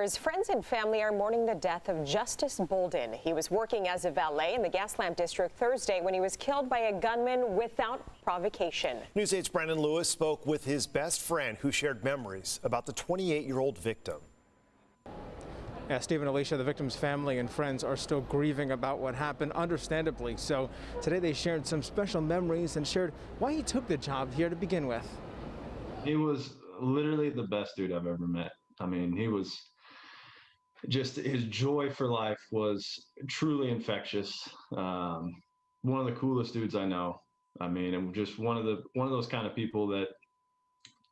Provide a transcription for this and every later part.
His friends and family are mourning the death of Justice Bolden. He was working as a valet in the Gaslamp district Thursday when he was killed by a gunman without provocation. News 8's Brandon Lewis spoke with his best friend who shared memories about the 28-year-old victim. Yeah, Steve and Alicia, the victim's family and friends are still grieving about what happened, understandably. So today they shared some special memories and shared why he took the job here to begin with. He was literally the best dude I've ever met. I mean, he was just, his joy for life was truly infectious. One of the coolest dudes I know. I mean, and just one of those kind of people that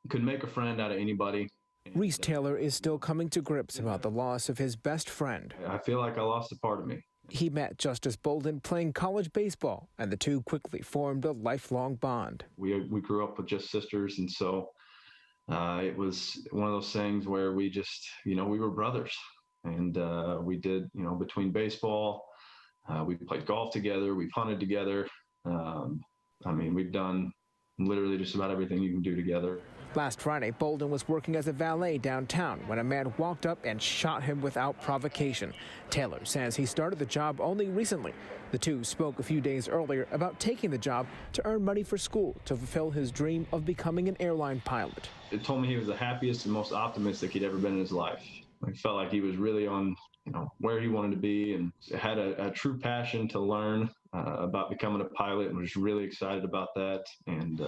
could make a friend out of anybody. Reese Taylor is still coming to grips about the loss of his best friend. I feel like I lost a part of me. He met Justice Bolden playing college baseball, and the two quickly formed a lifelong bond. We grew up with just sisters, and so it was one of those things where we just, we were brothers. And we did, between baseball, we played golf together, we've hunted together. I mean, we've done literally just about everything you can do together. Last Friday, Bolden was working as a valet downtown when a man walked up and shot him without provocation. Taylor says he started the job only recently. The two spoke a few days earlier about taking the job to earn money for school to fulfill his dream of becoming an airline pilot. It told me he was the happiest and most optimistic he'd ever been in his life. I felt like he was really on, where he wanted to be, and had a true passion to learn about becoming a pilot, and was really excited about that. And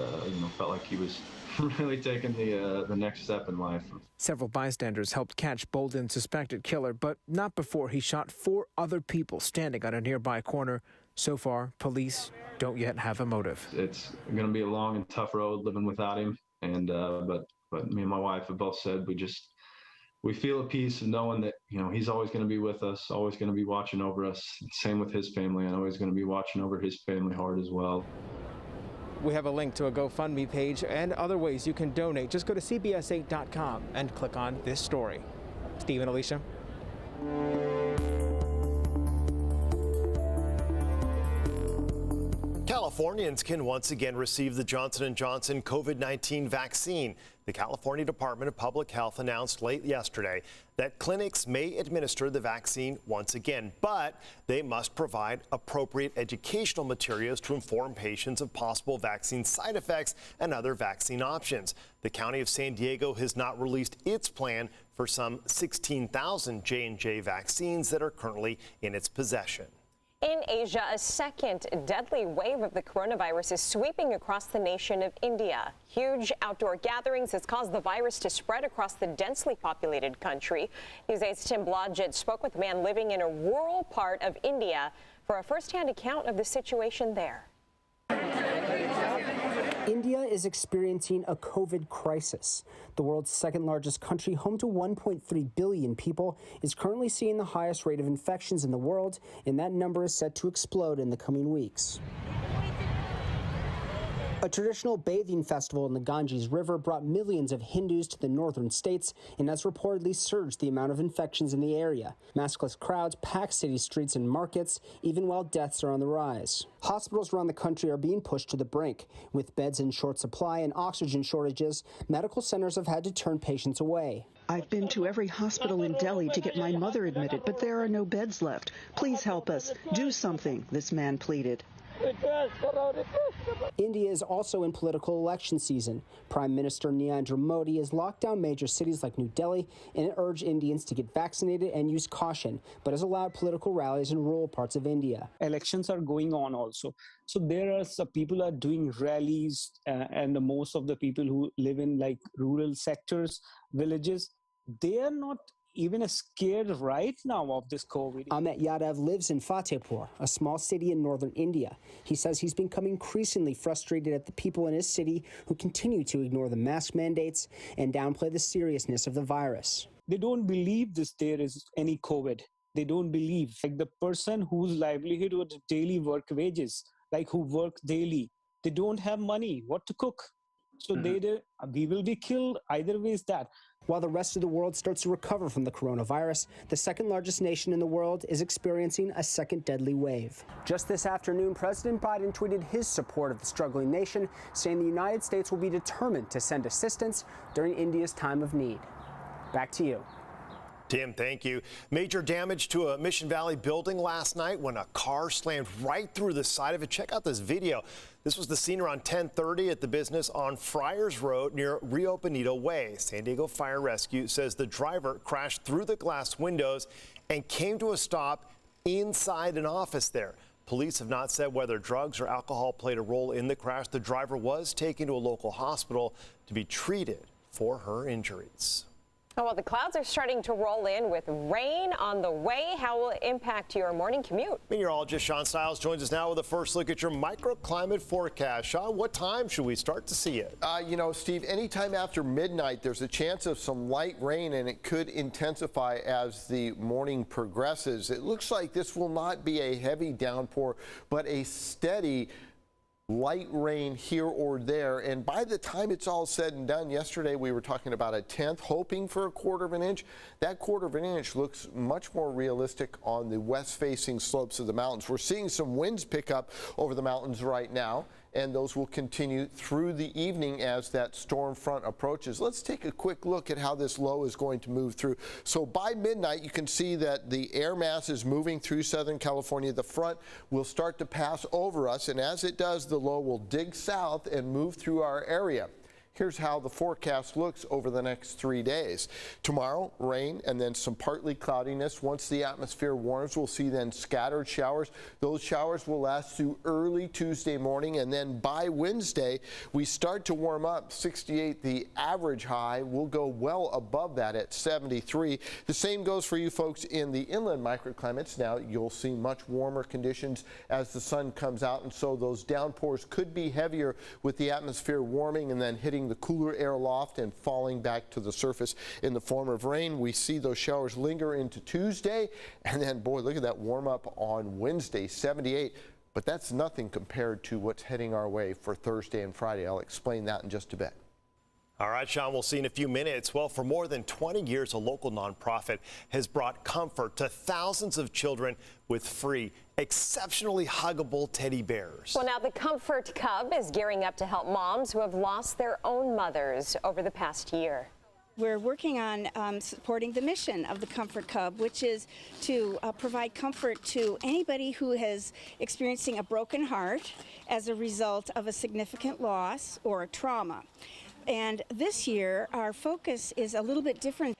felt like he was really taking the next step in life. Several bystanders helped catch Bolden's suspected killer, but not before he shot 4 other people standing on a nearby corner. So far, police don't yet have a motive. It's going to be a long and tough road living without him, and but me and my wife have both said we feel a peace of knowing that, he's always going to be with us, always going to be watching over us. Same with his family. I know he's going to be watching over his family hard as well. We have a link to a GoFundMe page and other ways you can donate. Just go to CBS8.com and click on this story. Steve and Alicia. Californians can once again receive the Johnson & Johnson COVID-19 vaccine. The California Department of Public Health announced late yesterday that clinics may administer the vaccine once again, but they must provide appropriate educational materials to inform patients of possible vaccine side effects and other vaccine options. The County of San Diego has not released its plan for some 16,000 J&J vaccines that are currently in its possession. In Asia, a second deadly wave of the coronavirus is sweeping across the nation of India. Huge outdoor gatherings has caused the virus to spread across the densely populated country. News 8's Tim Blodgett spoke with a man living in a rural part of India for a first-hand account of the situation there. India is experiencing a COVID crisis. The world's second largest country, home to 1.3 billion people, is currently seeing the highest rate of infections in the world, and that number is set to explode in the coming weeks. A traditional bathing festival in the Ganges River brought millions of Hindus to the northern states and has reportedly surged the amount of infections in the area. Maskless crowds pack city streets and markets, even while deaths are on the rise. Hospitals around the country are being pushed to the brink. With beds in short supply and oxygen shortages, medical centers have had to turn patients away. I've been to every hospital in Delhi to get my mother admitted, but there are no beds left. Please help us. Do something, this man pleaded. India is also in political election season. Prime Minister Narendra Modi has locked down major cities like New Delhi and urged Indians to get vaccinated and use caution, but has allowed political rallies in rural parts of India. Elections are going on also. So there are some people are doing rallies and most of the people who live in rural sectors, villages, they are not even scared right now of this COVID. Amit Yadav lives in Fatehpur, a small city in northern India. He says he's become increasingly frustrated at the people in his city who continue to ignore the mask mandates and downplay the seriousness of the virus. They don't believe there is any COVID. They don't believe. The person whose livelihood was daily work wages, who work daily, they don't have money, what to cook. So we will be killed either way is that. While the rest of the world starts to recover from the coronavirus, the second largest nation in the world is experiencing a second deadly wave. Just this afternoon, President Biden tweeted his support of the struggling nation, saying the United States will be determined to send assistance during India's time of need. Back to you. Tim, thank you. Major damage to a Mission Valley building last night when a car slammed right through the side of it. Check out this video. This was the scene around 10:30 at the business on Friars Road near Rio Bonito Way. San Diego Fire Rescue says the driver crashed through the glass windows and came to a stop inside an office there. Police have not said whether drugs or alcohol played a role in the crash. The driver was taken to a local hospital to be treated for her injuries. Oh, well, the clouds are starting to roll in with rain on the way. How will it impact your morning commute? Meteorologist Sean Stiles joins us now with a first look at your microclimate forecast. Sean, what time should we start to see it? You know, Steve, anytime after midnight, there's a chance of some light rain, and it could intensify as the morning progresses. It looks like this will not be a heavy downpour, but a steady light rain here or there. And by the time it's all said and done, yesterday we were talking about a tenth, hoping for a quarter of an inch. That quarter of an inch looks much more realistic on the west-facing slopes of the mountains. We're seeing some winds pick up over the mountains right now, and those will continue through the evening as that storm front approaches. Let's take a quick look at how this low is going to move through. So by midnight, you can see that the air mass is moving through Southern California. The front will start to pass over us, and as it does, the low will dig south and move through our area. Here's how the forecast looks over the next 3 days. Tomorrow, rain and then some partly cloudiness. Once the atmosphere warms, we'll see then scattered showers. Those showers will last through early Tuesday morning, and then by Wednesday, we start to warm up. 68, the average high. We'll go well above that at 73. The same goes for you folks in the inland microclimates. Now, you'll see much warmer conditions as the sun comes out, and so those downpours could be heavier with the atmosphere warming and then hitting the cooler air aloft and falling back to the surface in the form of rain. We see those showers linger into Tuesday, and then, boy, look at that warm up on Wednesday, 78. But that's nothing compared to what's heading our way for Thursday and Friday. I'll explain that in just a bit. All right, Sean, we'll see in a few minutes. Well, for more than 20 years, a local nonprofit has brought comfort to thousands of children with free, exceptionally huggable teddy bears. Well, now the Comfort Cub is gearing up to help moms who have lost their own mothers over the past year. We're working on supporting the mission of the Comfort Cub, which is to provide comfort to anybody who is experiencing a broken heart as a result of a significant loss or a trauma. And this year, our focus is a little bit different.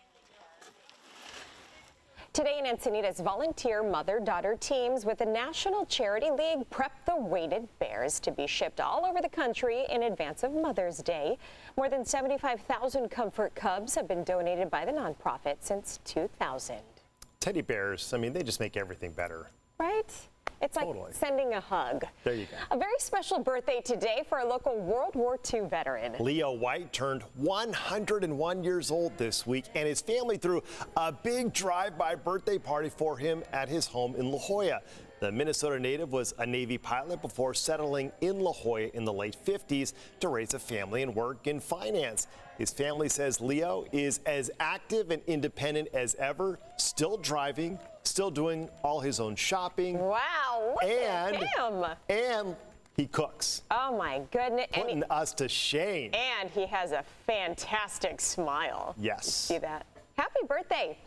Today in Encinitas, volunteer mother-daughter teams with the National Charity League prep the weighted bears to be shipped all over the country in advance of Mother's Day. More than 75,000 Comfort Cubs have been donated by the nonprofit since 2000. Teddy bears, I mean, they just make everything better. Right? It's like sending a hug. There you go. A very special birthday today for a local World War II veteran. Leo White turned 101 years old this week, and his family threw a big drive-by birthday party for him at his home in La Jolla. The Minnesota native was a Navy pilot before settling in La Jolla in the late 50s to raise a family and work in finance. His family says Leo is as active and independent as ever, still driving, still doing all his own shopping. Wow, look at him. And he cooks. Oh my goodness. Putting us to shame. And he has a fantastic smile. Yes. See that? Happy birthday.